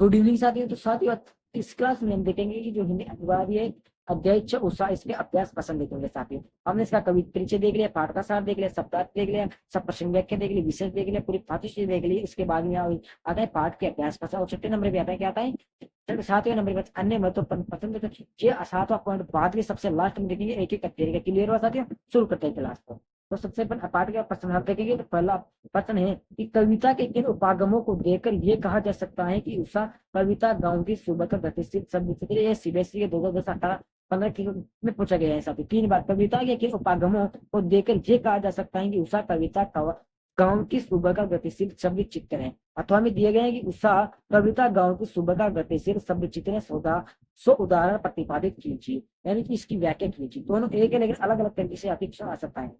Good evening साथियों। तो साथियों इस क्लास में हम देखेंगे कि जो हिंदी अनिवार्य अध्याय 6 उत्साह इसके अभ्यास पसंद देखेंगे साथियों। हमने इसका कवि परिचय देख लिया, पाठ का सार देख लिया, सप्ताह देख लिया, सब प्रश्न व्याख्या देख ली, विषय देख लिया, पूरी पाठ्यसूची देख ली। उसके बाद में आता है पाठ के अभ्यास का सार। और छठे नंबर पे आता है क्या आता है, सातवें नंबर पर अन्य महत्वपूर्ण पसंद। ये सातवां पॉइंट बाद में सबसे लास्ट में देखेंगे, एक एक करके क्लियर हुआ साथियों। शुरू करते हैं क्लास को। तो सबसे पहले पाठ का प्रश्न आप देखेंगे तो पहला प्रश्न है कि कविता के किन उपागमों को देखकर ये कहा जा सकता है कि उषा कविता गांव की सुबह का गतिशील शब्द चित्र। ये सीबीएसई के 2018-15 की में पूछा गया है साथी। 3 बार कविता के किन उपागमों को देखकर ये कहा जा सकता है कि उषा कविता गांव की सुबह का गतिशील शब्द चित्र है। अथवा में दिए गए हैं कि उषा कविता गांव की सुबह का गतिशील शब्द चित्र है। सो उदाहरण प्रतिपादित कीजिए, यानी कि इसकी व्याख्या कीजिए। दोनों एक है लेकिन अलग अलग तरीके से अपेक्षा आ सकता है।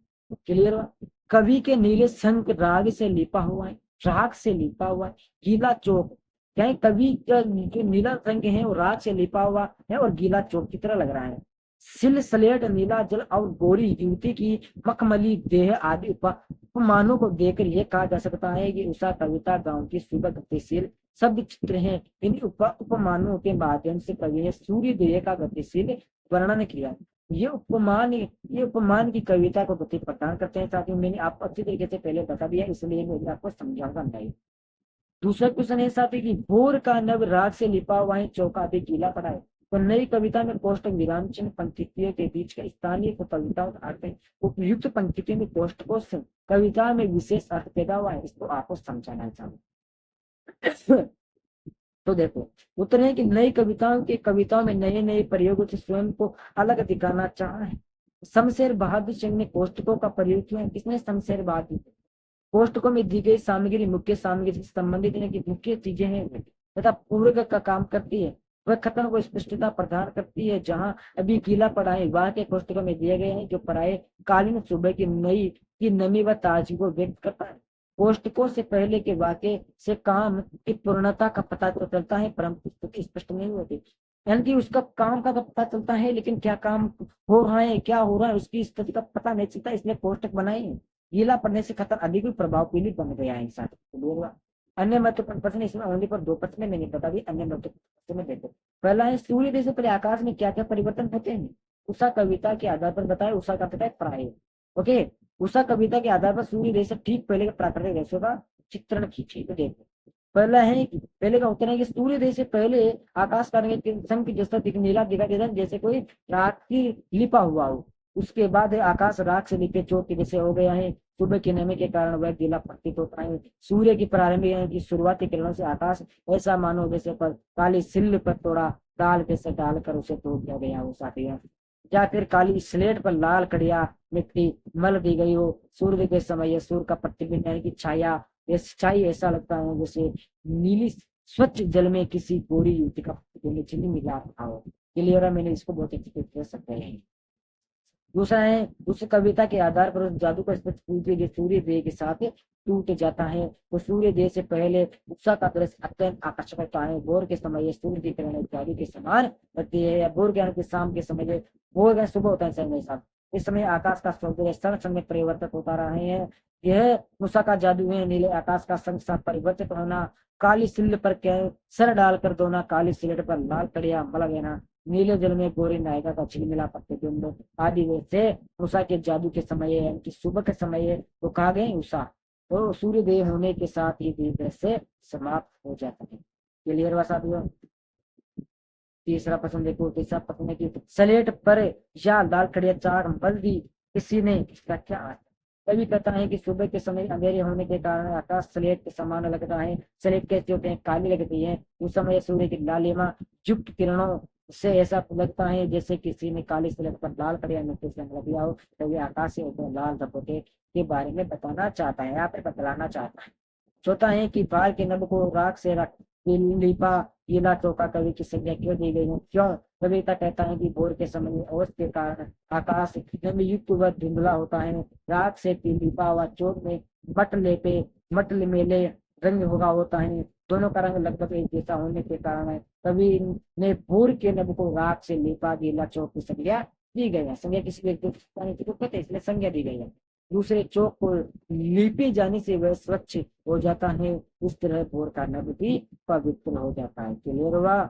क्लियर हुआ। कवि के नीले शंख राग से लिपा हुआ है, राग से लिपा हुआ है। गीला चौक, क्या है, कवि का जो नीला रंग है वो राग से लिपा हुआ है और गीला चौक की तरह लग रहा है। सिल स्लेट नीला जल और गोरी युवती की मखमली देह आदि उपमानों को देखकर यह कहा जा सकता है कि उषा कविता गांव की सुबह गतिशील शब्द चित्र है। इन उपमानों के माध्यम से कवि ने सूर्य देह का गतिशील वर्णन किया। ये उपमान की कविता को गति प्रदान करते हैं। साथ ही मैंने आपको अच्छी तरीके से पहले बता दिया, इसलिए मैं आपको समझाऊंगा नहीं। दूसरा क्वेश्चन है साथी कि भोर का नव राग से लिपा हुआ है, चौका भी गीला पड़ा है। तो नई कविता में कोष्टक विराम चिन्ह पंक्तियों के बीच का स्थानीय कविताओं का अर्थ है। उपयुक्त पंक्तियों में कोष्टकों से कविता में विशेष अर्थ पैदा हुआ है, इसको आपको समझाना चाहिए। तो देखो उत्तर है कि नई कविताओं में नए नए प्रयोगों से स्वयं को अलग दिखाना चाहा है। शमशेर बहादुर सिंह ने कोष्टकों का प्रयोग किया है। किसने? शमशेर बहादुर। कोष्टकों में दी गई सामग्री मुख्य सामग्री से संबंधित की मुख्य चीजें हैं तथा पूर्व का काम करती है। वह कथन को स्पष्टता प्रदान करती है। जहां अभी गीला पड़ा है वहां के कोष्टकों में दिए गए हैं जो पराये कालीन सुबह की नमी व ताजगी को व्यक्त करता है। कोष्टकों से पहले के वाक्य से काम की पूर्णता का पता तो चलता है परंतु स्पष्ट नहीं होती। यानी कि उसका काम का तो पता चलता है लेकिन क्या काम हो रहा है, क्या हो रहा है, उसकी स्थिति का पता नहीं चलता, इसलिए कोष्टक बनाए हैं। गीला पड़ने से खतर अधिक प्रभावशाली बन गया है इंसान। अन्य महत्वपूर्ण प्रश्न इसमें ओनली पर 2 प्रश्न मैंने बता दी। अन्य महत्वपूर्ण में देखो, पहला है सूर्योदय से पहले आकाश में क्या क्या परिवर्तन होते हैं। उषा कविता के आधार पर बताए। उषा का पता है प्राय। ओके, उषा कविता के आधार पर सूर्योदय से ठीक पहले के प्राकृतिक दृश्यों का चित्रण खींचे। तो देखो पहला है, पहले का उत्तर है कि सूर्योदय से पहले आकाश का रंग संग जैसा नीला दिखाई देता है, जैसे कोई रात की लिपा हुआ हो। उसके बाद आकाश राख से लिपे चौक के जैसे हो गया है। सुबह की नमी के कारण वह गीला प्रतीत होता है। सूर्य की प्रारंभिक की शुरुआती किरणों से आकाश ऐसा मानो जैसे पर काली सिल्ल पर थोड़ा डाल के से डालकर उसे तोड़ दिया गया हो साथी है। या फिर काली स्लेट पर लाल कड़िया मिट्टी मल दी गई हो। सूर्य के समय सूर्य का प्रतिबिंब यानी कि छाया, ये छाई ऐसा लगता है जैसे नीली स्वच्छ जल में किसी गोरी युवती का प्रतिबिंब चिन्ह मिला रहा हो। क्लियर है, मैंने इसको बहुत अच्छे से कह सकते हैं। दूसरा है उस कविता के आधार पर उस जादू को स्पष्ट कीजिए जो सूर्य देह के साथ टूट जाता है। तो सूर्य देह से पहले उत्साह का दृश्य अत्यंत आकर्षक होता है। भोर के समय सूर्य की किरणें जादू के समान लगती है। या भोर के शाम के समय भोर का सुबह होता है समय साथ। इस समय आकाश का सौंदर्य क्षण क्षण में परिवर्तित होता रहा है। यह उषा का जादू है। नीले आकाश का संग साथ परिवर्तित होना, काली सिल्ल पर सर डालकर धोना, काली सिलट पर लाल कड़िया मल देना, नीले जल में गोरी नायिका का झिलमिला प्रतिबिंब आदि वैसे उषा के जादू के समय यानी कि सुबह के समय वो कहा गए उषा। तो सूर्योदय होने के साथ ही दृश्य समाप्त हो जाता है। क्लियर हुआ साथियों। तीसरा प्रश्न देखो, तीसरा प्रश्न है कि स्लेट पर या लाल कड़िया चाक मल दी किसी ने, इसका क्या अर्थ? कभी कहता है कि सुबह के समय अंधेरे होने के कारण आकाश स्लेट के समान लगता है। स्लेट कैसे होते हैं? काली लगती है। उस समय सूर्य की लालिमा युक्त किरणों से ऐसा लगता है जैसे किसी ने काली स्लेट पर लाल कड़िया मिट्टी से रंग दिया हो। तो ये आकाश से लाल धब्बों के बारे में बताना चाहता है, यहाँ पे बतलाना चाहता है। चौथा है कि बाल के नब को राख से रख लिपा गीला चौका कवि की संज्ञा क्यों दी गई है? क्यों? कविता कहता है कि भोर के समय में ओस के कारण आकाश नमीयुक्त व धुंधला होता है। राख से लिपा हुआ चौक में मट मेले रंग होगा होता है। दोनों का रंग लगभग एक जैसा होने के कारण कवि ने भोर के नब को राख से लिपा गीला चौक की संज्ञा दी गई है। संज्ञा किसी व्यक्ति को कहते हैं, इसलिए संज्ञा दी गई है। दूसरे चौक को लीपे जाने से वह स्वच्छ हो जाता है, उस तरह भोर का नभ भी पवित्र हो जाता है। क्लियर हुआ?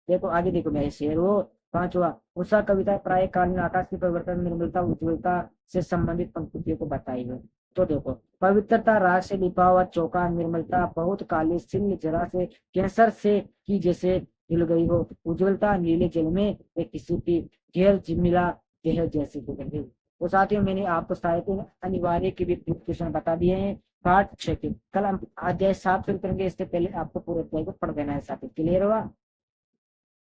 देखो आगे देखो मेरे शेर वो पांचवा, उषा कविता प्राय काल में आकाश की परिवर्तन, निर्मलता, उज्ज्वलता से संबंधित पंक्तियों को बताई है। तो देखो, पवित्रता राग से लिपा हुआ चौका, निर्मलता बहुत काली सिल्ल जरा से कैंसर से की जैसे हिल गई हो, उज्ज्वलता नीले जल में एक किसी की घेर मिला जहर जैसी गुजर गई। तो साथियों मैंने आपको साहित्य अनिवार्य के भी क्वेश्चन बता दिए हैं पार्ट 6 के। कल हम अध्याय 7 शुरू करेंगे, इससे पहले आपको पूरे अध्याय को पढ़ देना है साथियों। क्लियर हुआ?